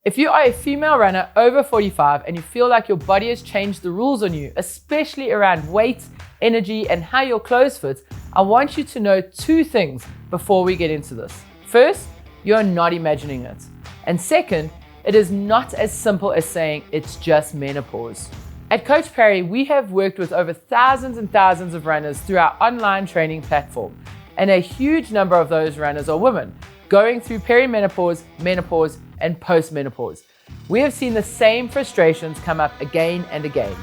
If you are a female runner over 45 and you feel like your body has changed the rules on you, especially around weight, energy, and how your clothes fit, I want you to know two things before we get into this. First, you're not imagining it. And second, it is not as simple as saying it's just menopause. At Coach Parry, we have worked with over thousands and thousands of runners through our online training platform. And a huge number of those runners are women, going through perimenopause, menopause, and postmenopause. We have seen the same frustrations come up again and again.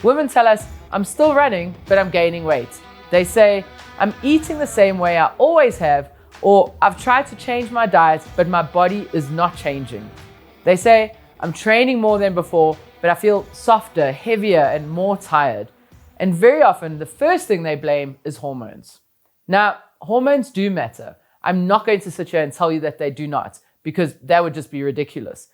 Women tell us, I'm still running, but I'm gaining weight. They say, I'm eating the same way I always have, or I've tried to change my diet, but my body is not changing. They say, I'm training more than before, but I feel softer, heavier, and more tired. And very often, the first thing they blame is hormones. Now, hormones do matter. I'm not going to sit here and tell you that they do not, because that would just be ridiculous.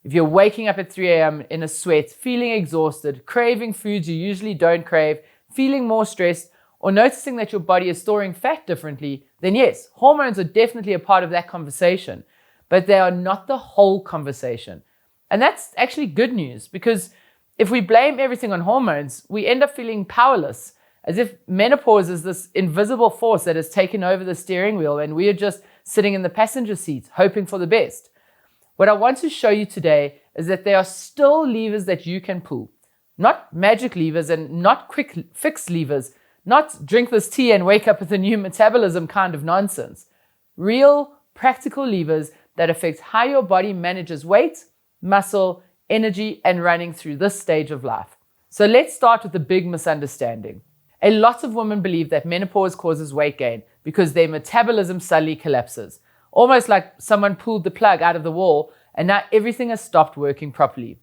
If you're waking up at 3 a.m. in a sweat, feeling exhausted, craving foods you usually don't crave, feeling more stressed, or noticing that your body is storing fat differently, then yes, hormones are definitely a part of that conversation, but they are not the whole conversation. And that's actually good news, because if we blame everything on hormones, we end up feeling powerless, as if menopause is this invisible force that has taken over the steering wheel and we are just sitting in the passenger seat, hoping for the best. What I want to show you today is that there are still levers that you can pull. Not magic levers and not quick fix levers, not drink this tea and wake up with a new metabolism kind of nonsense. Real, practical levers that affect how your body manages weight, muscle, energy, and running through this stage of life. So let's start with the big misunderstanding. A lot of women believe that menopause causes weight gain because their metabolism suddenly collapses, almost like someone pulled the plug out of the wall and now everything has stopped working properly.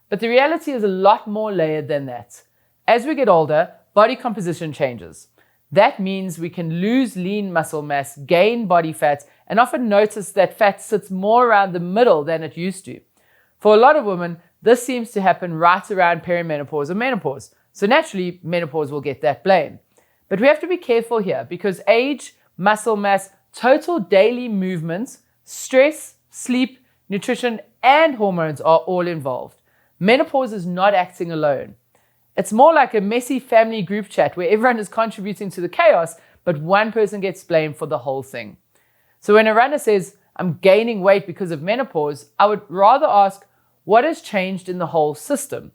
But the reality is a lot more layered than that. As we get older, body composition changes. That means we can lose lean muscle mass, gain body fat, and often notice that fat sits more around the middle than it used to. For a lot of women, this seems to happen right around perimenopause or menopause. So naturally, menopause will get that blame. But we have to be careful here because age, muscle mass, total daily movements, stress, sleep, nutrition, and hormones are all involved. Menopause is not acting alone. It's more like a messy family group chat where everyone is contributing to the chaos, but one person gets blamed for the whole thing. So when a runner says, I'm gaining weight because of menopause, I would rather ask, what has changed in the whole system?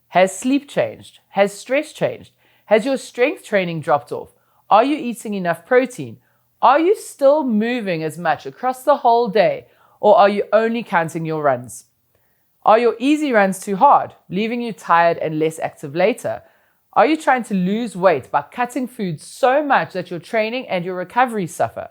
Has sleep changed? Has stress changed? Has your strength training dropped off? Are you eating enough protein? Are you still moving as much across the whole day? Or are you only counting your runs? Are your easy runs too hard, leaving you tired and less active later? Are you trying to lose weight by cutting food so much that your training and your recovery suffer?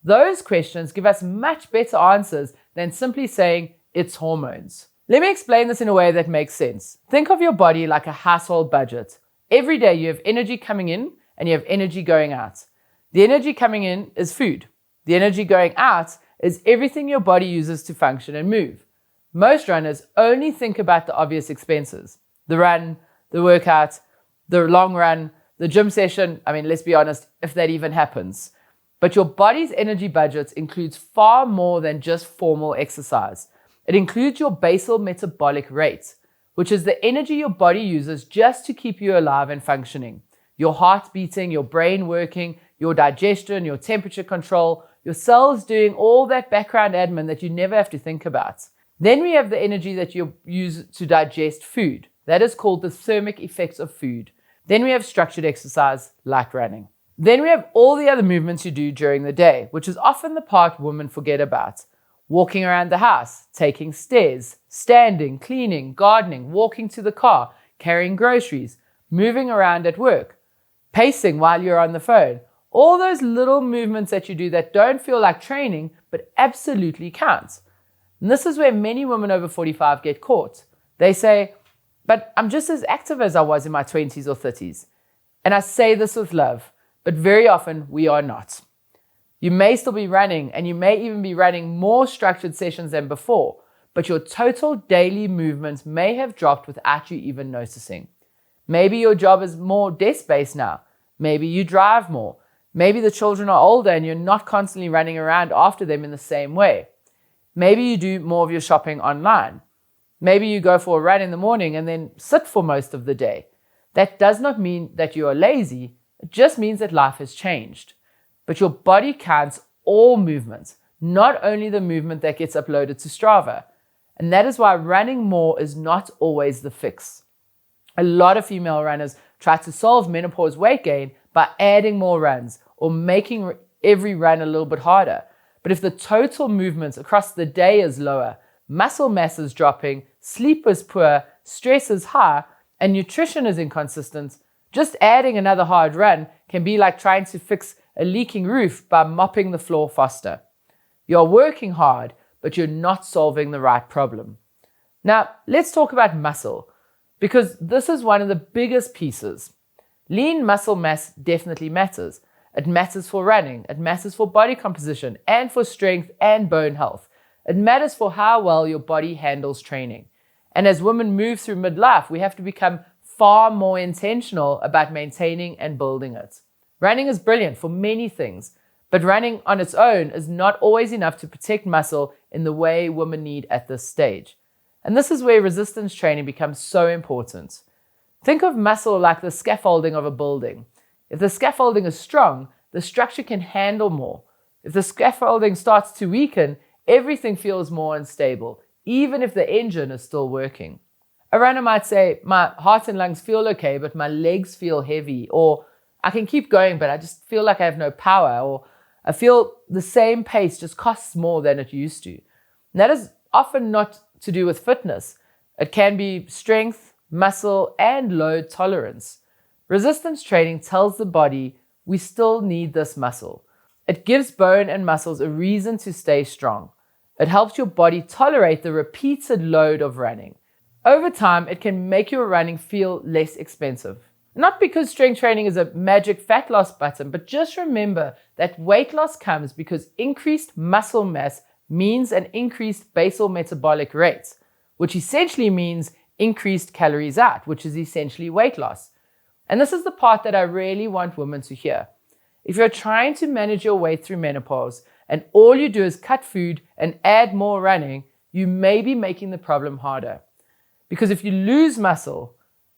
Those questions give us much better answers than simply saying it's hormones. Let me explain this in a way that makes sense. Think of your body like a household budget. Every day you have energy coming in and you have energy going out. The energy coming in is food. The energy going out is everything your body uses to function and move. Most runners only think about the obvious expenses. The run, the workout, the long run, the gym session. I mean, let's be honest, if that even happens. But your body's energy budget includes far more than just formal exercise. It includes your basal metabolic rate, which is the energy your body uses just to keep you alive and functioning. Your heart beating, your brain working, your digestion, your temperature control, your cells doing all that background admin that you never have to think about. Then we have the energy that you use to digest food. That is called the thermic effects of food. Then we have structured exercise like running. Then we have all the other movements you do during the day, which is often the part women forget about. Walking around the house, taking stairs, standing, cleaning, gardening, walking to the car, carrying groceries, moving around at work, pacing while you're on the phone. All those little movements that you do that don't feel like training, but absolutely count. And this is where many women over 45 get caught. They say, but I'm just as active as I was in my 20s or 30s. And I say this with love, but very often we are not. You may still be running, and you may even be running more structured sessions than before, but your total daily movement may have dropped without you even noticing. Maybe your job is more desk-based now. Maybe you drive more. Maybe the children are older and you're not constantly running around after them in the same way. Maybe you do more of your shopping online. Maybe you go for a run in the morning and then sit for most of the day. That does not mean that you are lazy. It just means that life has changed. But your body counts all movements, not only the movement that gets uploaded to Strava. And that is why running more is not always the fix. A lot of female runners try to solve menopause weight gain by adding more runs or making every run a little bit harder. But if the total movement across the day is lower, muscle mass is dropping, sleep is poor, stress is high, and nutrition is inconsistent, just adding another hard run can be like trying to fix a leaking roof by mopping the floor faster. You're working hard, but you're not solving the right problem. Now, let's talk about muscle, because this is one of the biggest pieces. Lean muscle mass definitely matters. It matters for running, it matters for body composition, and for strength and bone health. It matters for how well your body handles training. And as women move through midlife, we have to become far more intentional about maintaining and building it. Running is brilliant for many things, but running on its own is not always enough to protect muscle in the way women need at this stage. And this is where resistance training becomes so important. Think of muscle like the scaffolding of a building. If the scaffolding is strong, the structure can handle more. If the scaffolding starts to weaken, everything feels more unstable, even if the engine is still working. A runner might say, my heart and lungs feel okay, but my legs feel heavy, or I can keep going, but I just feel like I have no power, or I feel the same pace just costs more than it used to. And that is often not to do with fitness. It can be strength, muscle, and load tolerance. Resistance training tells the body we still need this muscle. It gives bone and muscles a reason to stay strong. It helps your body tolerate the repeated load of running. Over time, it can make your running feel less expensive. Not because strength training is a magic fat loss button, but just remember that weight loss comes because increased muscle mass means an increased basal metabolic rate, which essentially means increased calories out, which is essentially weight loss. And this is the part that I really want women to hear. If you're trying to manage your weight through menopause and all you do is cut food and add more running, you may be making the problem harder. Because if you lose muscle,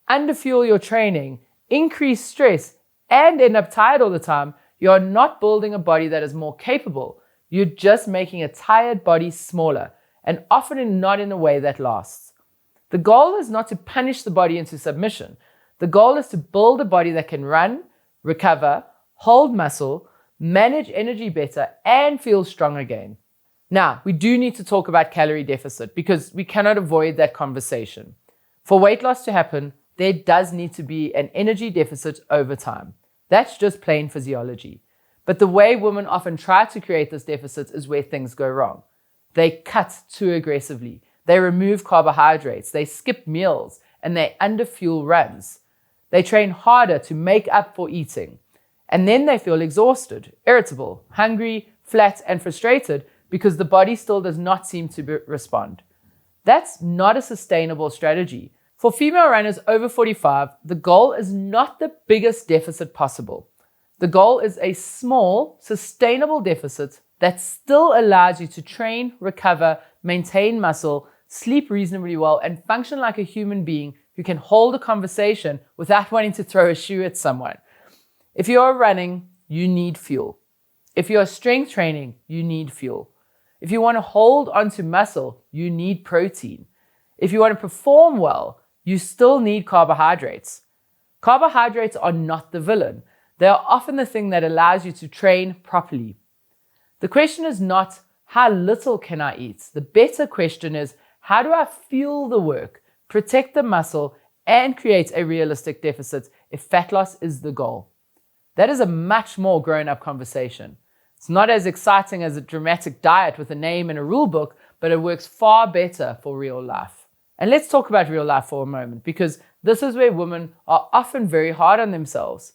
underfuel your training, increase stress, and end up tired all the time, you're not building a body that is more capable. You're just making a tired body smaller, and often not in a way that lasts. The goal is not to punish the body into submission. The goal is to build a body that can run, recover, hold muscle, manage energy better, and feel strong again. Now, we do need to talk about calorie deficit because we cannot avoid that conversation. For weight loss to happen, there does need to be an energy deficit over time. That's just plain physiology. But the way women often try to create this deficit is where things go wrong. They cut too aggressively. They remove carbohydrates. They skip meals and they underfuel runs. They train harder to make up for eating. And then they feel exhausted, irritable, hungry, flat, and frustrated because the body still does not seem to respond. That's not a sustainable strategy. For female runners over 45, the goal is not the biggest deficit possible. The goal is a small, sustainable deficit that still allows you to train, recover, maintain muscle, sleep reasonably well, and function like a human being who can hold a conversation without wanting to throw a shoe at someone. If you're running, you need fuel. If you're strength training, you need fuel. If you want to hold onto muscle, you need protein. If you want to perform well, you still need carbohydrates. Carbohydrates are not the villain. They are often the thing that allows you to train properly. The question is not, how little can I eat? The better question is, how do I fuel the work, protect the muscle, and create a realistic deficit if fat loss is the goal? That is a much more grown-up conversation. It's not as exciting as a dramatic diet with a name and a rule book, but it works far better for real life. And let's talk about real life for a moment, because this is where women are often very hard on themselves.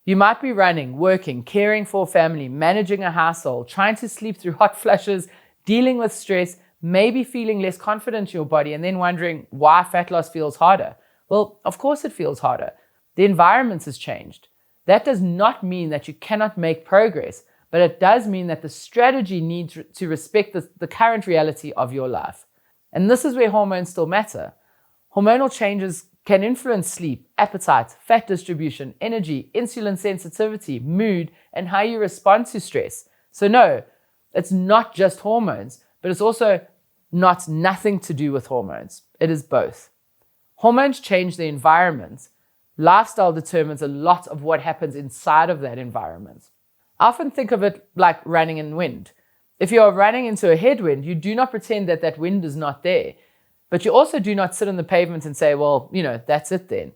You might be running, working, caring for a family, managing a household, trying to sleep through hot flushes, dealing with stress, maybe feeling less confident in your body, and then wondering why fat loss feels harder. Well, of course it feels harder. The environment has changed. That does not mean that you cannot make progress, but it does mean that the strategy needs to respect the current reality of your life. And this is where hormones still matter. Hormonal changes can influence sleep, appetite, fat distribution, energy, insulin sensitivity, mood, and how you respond to stress. So no, it's not just hormones, but it's also not nothing to do with hormones. It is both. Hormones change the environment. Lifestyle determines a lot of what happens inside of that environment. I often think of it like running in wind. If you are running into a headwind, you do not pretend that that wind is not there. But you also do not sit on the pavement and say, well, that's it then.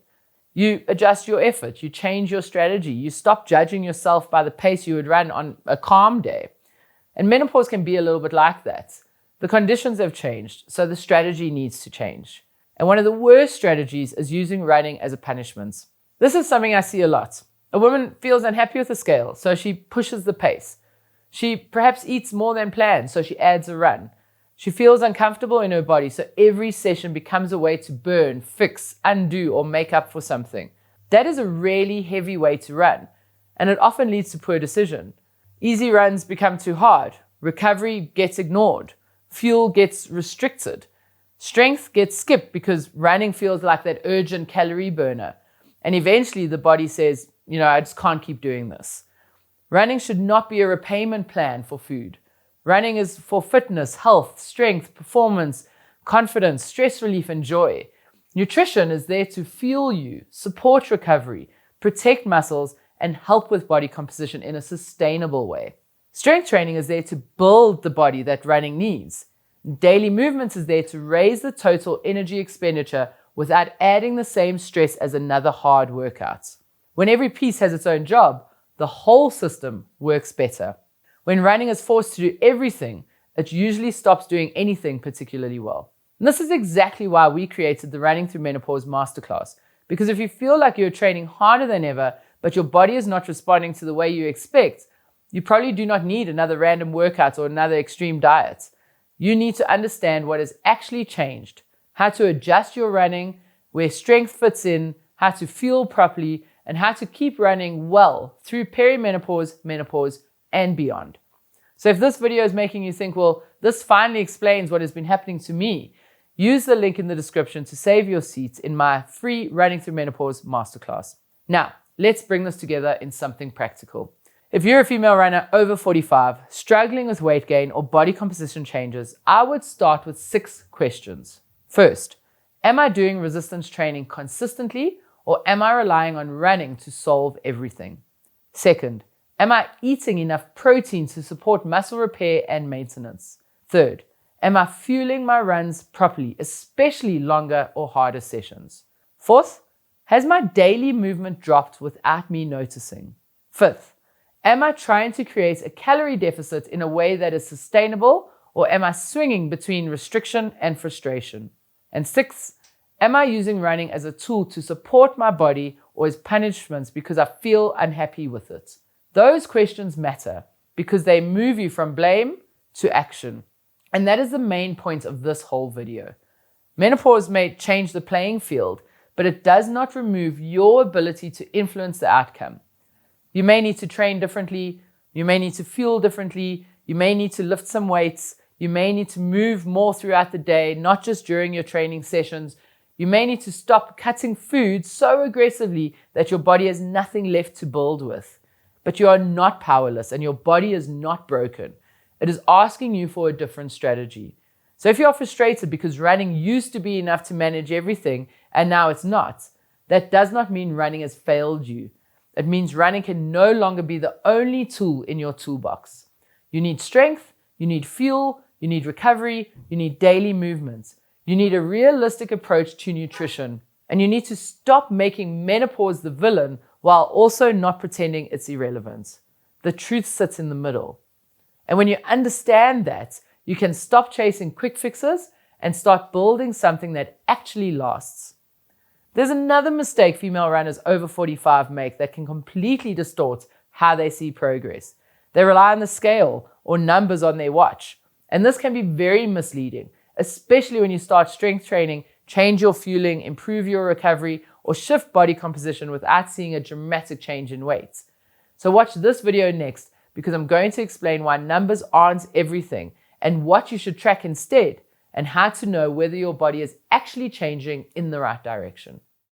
You adjust your effort. You change your strategy. You stop judging yourself by the pace you would run on a calm day. And menopause can be a little bit like that. The conditions have changed, so the strategy needs to change. And one of the worst strategies is using running as a punishment. This is something I see a lot. A woman feels unhappy with the scale, so she pushes the pace. She perhaps eats more than planned, so she adds a run. She feels uncomfortable in her body, so every session becomes a way to burn, fix, undo, or make up for something. That is a really heavy way to run, and it often leads to poor decision. Easy runs become too hard. Recovery gets ignored. Fuel gets restricted. Strength gets skipped because running feels like that urgent calorie burner. And eventually the body says, I just can't keep doing this. Running should not be a repayment plan for food. Running is for fitness, health, strength, performance, confidence, stress relief, and joy. Nutrition is there to fuel you, support recovery, protect muscles, and help with body composition in a sustainable way. Strength training is there to build the body that running needs. Daily movement is there to raise the total energy expenditure without adding the same stress as another hard workout. When every piece has its own job, the whole system works better. When running is forced to do everything, it usually stops doing anything particularly well. And this is exactly why we created the Running Through Menopause Masterclass. Because if you feel like you're training harder than ever, but your body is not responding to the way you expect, you probably do not need another random workout or another extreme diet. You need to understand what has actually changed, how to adjust your running, where strength fits in, how to fuel properly, and how to keep running well through perimenopause, menopause, and beyond. So if this video is making you think, well, this finally explains what has been happening to me, use the link in the description to save your seat in my free Running Through Menopause Masterclass. Now, let's bring this together in something practical. If you're a female runner over 45, struggling with weight gain or body composition changes, I would start with 6 questions. First, am I doing resistance training consistently, or am I relying on running to solve everything? Second, am I eating enough protein to support muscle repair and maintenance? Third, am I fueling my runs properly, especially longer or harder sessions? Fourth, has my daily movement dropped without me noticing? Fifth, am I trying to create a calorie deficit in a way that is sustainable, or am I swinging between restriction and frustration? And sixth, am I using running as a tool to support my body or as punishments because I feel unhappy with it? Those questions matter because they move you from blame to action. And that is the main point of this whole video. Menopause may change the playing field, but it does not remove your ability to influence the outcome. You may need to train differently. You may need to fuel differently. You may need to lift some weights. You may need to move more throughout the day, not just during your training sessions. You may need to stop cutting food so aggressively that your body has nothing left to build with. But you are not powerless and your body is not broken. It is asking you for a different strategy. So if you are frustrated because running used to be enough to manage everything and now it's not, that does not mean running has failed you. It means running can no longer be the only tool in your toolbox. You need strength, you need fuel, you need recovery, you need daily movement. You need a realistic approach to nutrition, and you need to stop making menopause the villain while also not pretending it's irrelevant. The truth sits in the middle. And when you understand that, you can stop chasing quick fixes and start building something that actually lasts. There's another mistake female runners over 45 make that can completely distort how they see progress. They rely on the scale or numbers on their watch, and this can be very misleading, especially when you start strength training, change your fueling, improve your recovery, or shift body composition without seeing a dramatic change in weight. So watch this video next because I'm going to explain why numbers aren't everything and what you should track instead, and how to know whether your body is actually changing in the right direction.